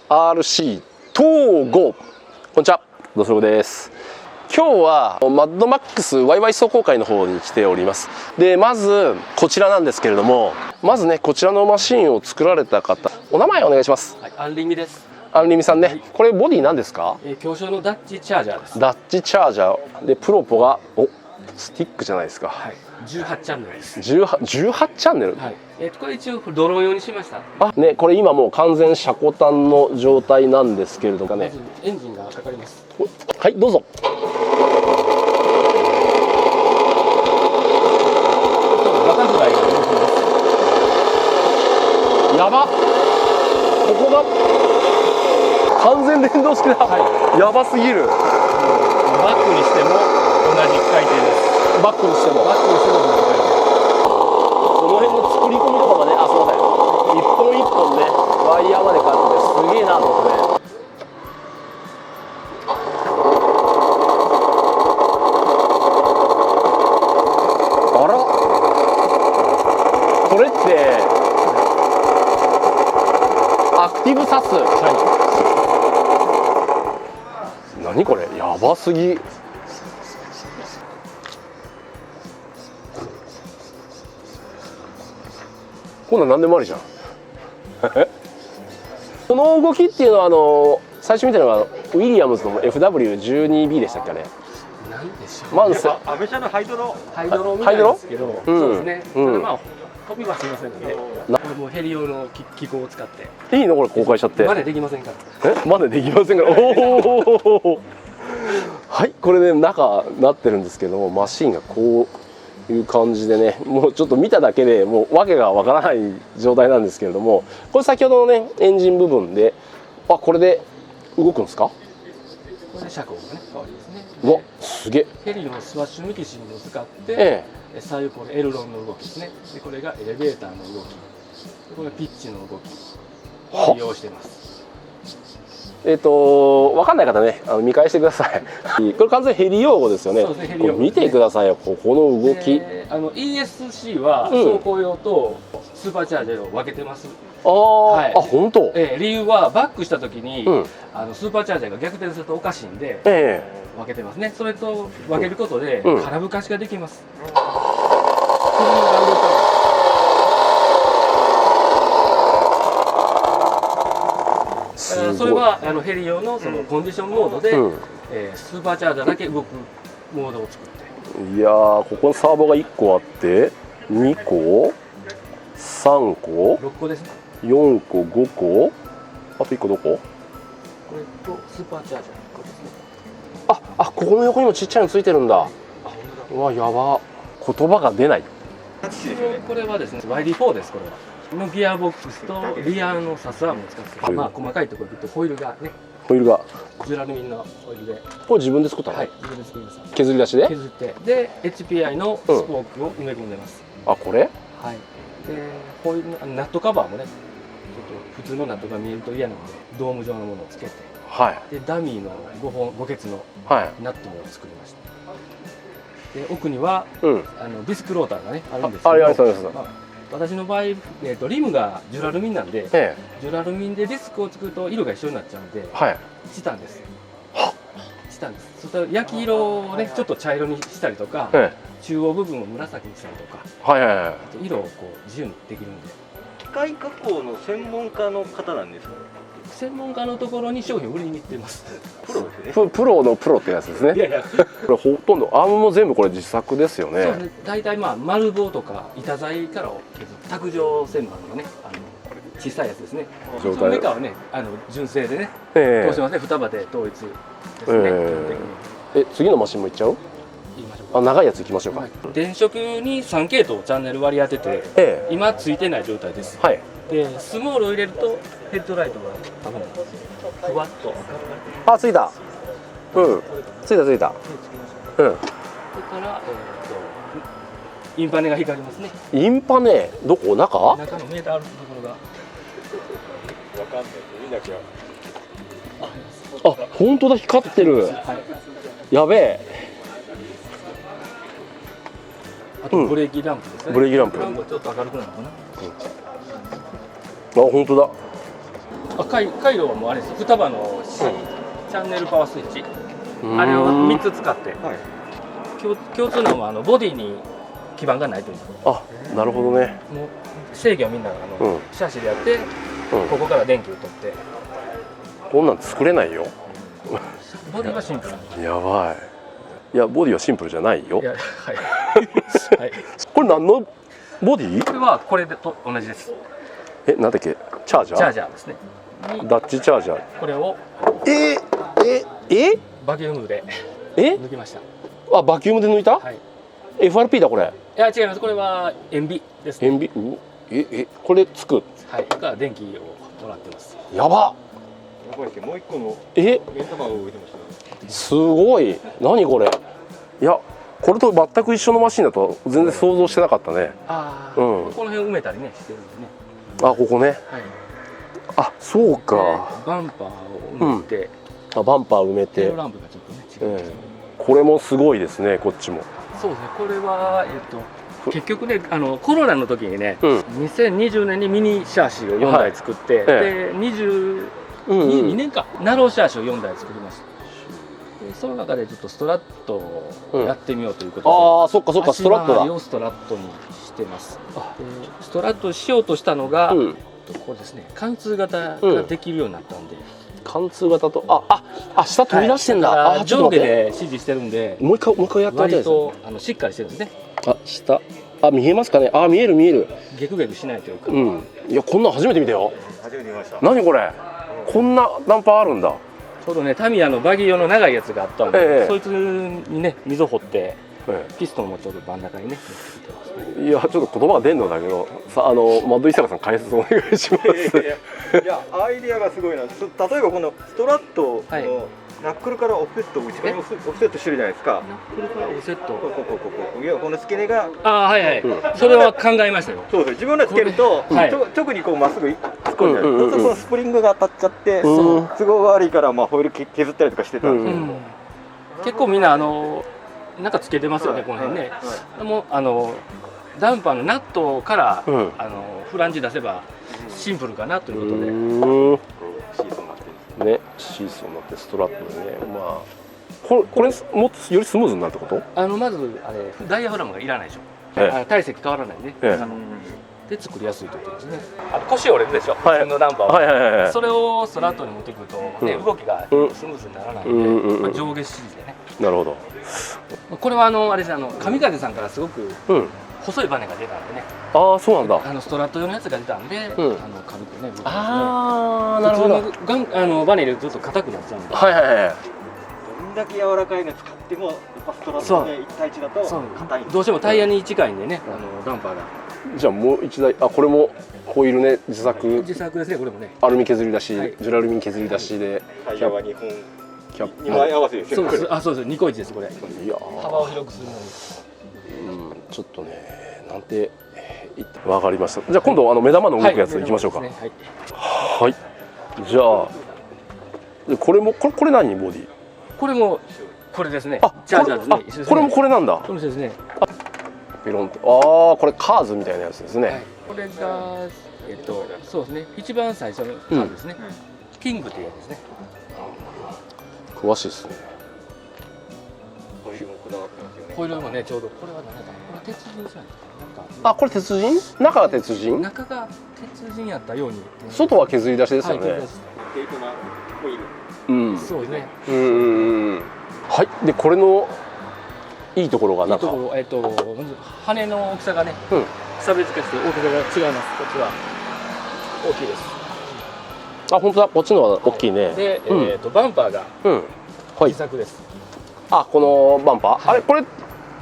RC 東郷。こんにちは、どすろです。今日はマッドマックスワイワイ走行会の方に来ております。でまずこちらなんですけれども、まずねこちらのマシンを作られた方、お名前お願いします。はい、アンリミです。アンリミさんね、はい、これボディ何ですか？強小のダッチチャージャーです。ダッチチャージャーでプロポがスティックじゃないですか。はい、18チャンネルです。18チャンネル。はい。これ一応ドローン用にしました。あ、ね、これ今もう完全車庫端の状態なんですけれどもね。まずエンジンがかかります。はい、どうぞ。バタフライが動きます。やば。ここが完全連動式だ。はい、やばすぎる。バックにしても同じ回転です。バックにしても。バックにしても同じ回転。この辺の作り込みとかがね、あ、すみません。一本一本ね、ワイヤーまでかかっててすげえなと思ってね。あら、これってアクティブサス。はい。何これ、やばすぎ。こんなん何でもありじゃん。この動きっていうのは最初見たのがウィリアムズの FW12B でしたっけね。なんでしょう。マンスアメ車のハイドロみたいですけど、そうですね。まあ飛びはしませんので、これもヘリ用の機構を使って。いいのこれ公開しちゃって。真似できませんから。真似できませんから。おお。はい、これね中なってるんですけども、マシンがこういう感じでね、もうちょっと見ただけでもう訳がわからない状態なんですけれども、これ先ほどのねエンジン部分で、あ、これで動くんですか？これで車高がね変わりますね。うわ、すげえ。ヘリのスワッシュミキシンを使って、左右これエルロンの動きですね。でこれがエレベーターの動き。これがピッチの動きを利用しています。わかんない方ね、見返してください。これ完全ヘリ用語ですよね。そうですね、ヘリ用語ですね。見てくださいよ、ここの動き。ESC は走行用とスーパーチャージャーを分けてます。あ、はい、あ、本当。理由はバックした時に、スーパーチャージャーが逆転するとおかしいんで、分けてますね。それと分けることで空ぶかしができます。それはヘリ用のそのコンディションモードで、スーパーチャージャーだけ動くモードを作って。いやー、ここにサーボが1個あって2個3個6個ですね。4個5個、あと1個どこ？これとスーパーチャージャー1個ですね。あ、ここの横にもちっちゃいのついてるんだ。うわ、やば。言葉が出ない。これはですね YD4 です。これはのギアボックスとリアのサスアームを使って、まあ細かいところで言うとホイールがね、ホイールがジュラルミンのホイールで、これ自分で作ったの？はい、自分で作りました。削り出しで削って、で HPI のスポークを埋め込んでます。あ、これ？はい。でホイールのナットカバーもね、ちょっと普通のナットが見えると嫌なのでドーム状のものをつけて、はい。でダミーの5ケツのナットも作りました。で奥にはディスクローターがねあるんですけど、私の場合、リムがジュラルミンなんで、ジュラルミンでディスクを作ると色が一緒になっちゃうんで、チタンです。チタンです。そしたら焼き色をねちょっと茶色にしたりとか、中央部分を紫にしたりとか、色をこう自由にできるんで。機械加工の専門家の方なんですか？専門家のところに商品を売りに行ってます。プロですね。プロのプロってやつですね。いやいや、これほとんどアームも全部これ自作ですよね。そうですね。大体まあ丸棒とか板材からを削る卓上旋盤のね、小さいやつですね。そのメーカーはね、純正でね、通しますね。双葉で統一ですね。次のマシンもいっちゃう？長いやつ行きましょうか。電飾に3系統チャンネル割り当てて、今ついてない状態です。でスモールを入れるとヘッドライトがふわっと。あ、ついた。ついたついた。それからインパネが光りますね。インパネどこ？中のメーターあるところが。わかんない。見なきゃ。あ、本当だ、光ってる。やべえ。あとブレーキランプですね。ブレーキランプ。ちょっと明るくなるのかな。あ、本当だ。回路はもうあれです。双葉の、チャンネルパワースイッチ、あれを3つ使って、共通なのはボディに基板がないという。あ、なるほどね。もう制御はみんなシャシでやって、ここから電気を取って。こんなん作れないよ。ボディはシンプル。やばい。いや、ボディはシンプルじゃないよ。はい。はい。これ何のボディ？これはこれと同じです。なんだっけ？チャージャー？チャージャーですね。ダッチチャージャー。これをバキュームで抜きました。あ、バキュームで抜いた？はい。FRP だこれ。いや違います。これは塩ビですね。塩ビ？これつく？はい。が電気をもらってます。やば。もう一個の目玉を置いてました。すごい。何これ？いや、これと全く一緒のマシンだと全然想像してなかったね。ああ。この辺埋めたりねしてるんでね。あ、ここね。はい。あ、そうか。バンパーを埋めて。バンパー埋めて。テールランプがちょっとね違う。これもすごいですね、こっちも。そうですね。これは結局ね、コロナの時にね、2020年にミニシャーシを4台作って、で22年かナローシャーシを4台作りました。でその中でちょっとストラットをやってみようということで、ああ、そっかそっか、ストラットだ。足回りをストラットにしてます。ストラットしようとしたのが、これですね、貫通型ができるようになったんで。貫通型と下飛び出してんだ。上下で指示してるんで、もう一回やってみたいです。割としっかりしてるんですね。下見えますかね。見える。ゲクゲクしないというか。いや、こんなん初めて見たよ。初めて見ました。何これ。こんなダンパーあるんだ。ちょうどね、タミヤのバギー用の長いやつがあったんで、そいつにね溝掘って、ピストンもちょうど真ん中にね。いや、ちょっと言葉が出んのだけど、マッド伊坂さん解説お願いします。いや、アイディアがすごいな。例えばこのストラットのナックルからオフセット、内側にオフセットしてるじゃないですか。ナックルからオフセット。この付け根が。はい。それは考えましたよ。そうです。自分でつけると直にこうまっすぐ突っ込んじゃう。そうするとこのスプリングが当たっちゃって、都合が悪いからホイール削ったりとかしてたんですよ。結構みんななんかつけてますよね、この辺ね。でもダンパーのナットからフランジ出せばシンプルかなということで。ね、シーソーになってストラットでね、まあこれもっとよりスムーズになるってこと？まずダイヤフラムがいらないでしょ。体積変わらないね。で作りやすいということですね。腰折れるでしょ。普通のダンパーは。それをストラットに持ってくると動きがスムーズにならないので、上下指示でね。なるほど。これはあれですね、神風さんからすごく細いバネが出たんでね。ああ、そうなんだ。ストラット用のやつが出たんで、軽くね。ああ、なるほど。普通のバネ入れるとちょっと硬くなっちゃうんで。どんだけ柔らかいの使ってもやっぱストラットで1対1だと硬い。どうしてもタイヤに近いんでね、ダンパーが。じゃあもう一台、これもホイールね、自作ですね、これもね。アルミ削り出し、ジュラルミ削り出しで。タイヤは2本。2枚合わせですよ。そうです。ニコイチですこれ。いや、幅を広くするのに。ちょっとね、なんてわかりました。じゃあ今度目玉の動くやついきましょうか。はい。じゃあこれ何ボディ？これもこれですね。チャージャーですね。これもこれなんだ。そうですね。ピロンと。これカーズみたいなやつですね。これがそうですね。一番最初のカーズですね。キングというやつですね。詳しいですね。ホイールもこだわってますよね。ホイールもね、ちょうどこれは何だこれ鉄人じゃないですか。これ鉄人？中が鉄人？中が鉄人やったように。外は削り出しですよね。デートナホイール。そうですね。はい。でこれのいいところが中。羽の大きさがね、差別化して大きさが違います。こっちは大きいです。本当だ。こっちのは大きいね。で、バンパーが自作です。このバンパー。これ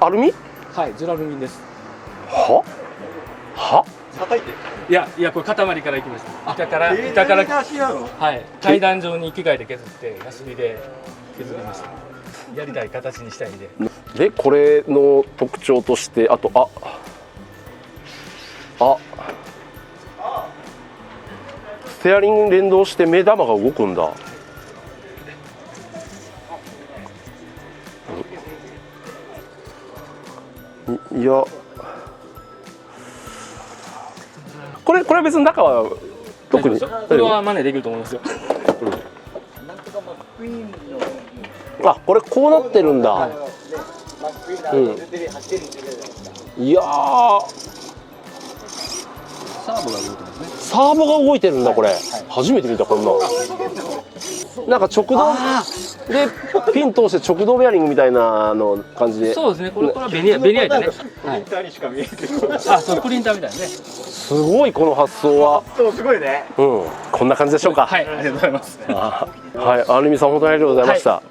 アルミ？はい、ジュラルミンです。は？叩いて。いやこれ塊からいきました。板からはい、階段状に機械で削ってヤスリで削りました。やりたい形にしたいんで。でこれの特徴としてあとステアリングに連動して目玉が動くんだ。いやこれは別に中は特にこれは真似できると思いますよ。あ、これこうなってるんだ。いやー、サーボが動いてますね。サーボが動いてるんだこれ。初めて見たこんな。なんか直動でピン通して直動ベアリングみたいなの感じで。そうですね。これはベニヤ板ね。プリンターにしか見えてない。あ、そうプリンターみたいなね。すごいこの発想は。そうすごいね。うん、こんな感じでしょうか。はい、ありがとうございます。はい、アルミさん本当にありがとうございました。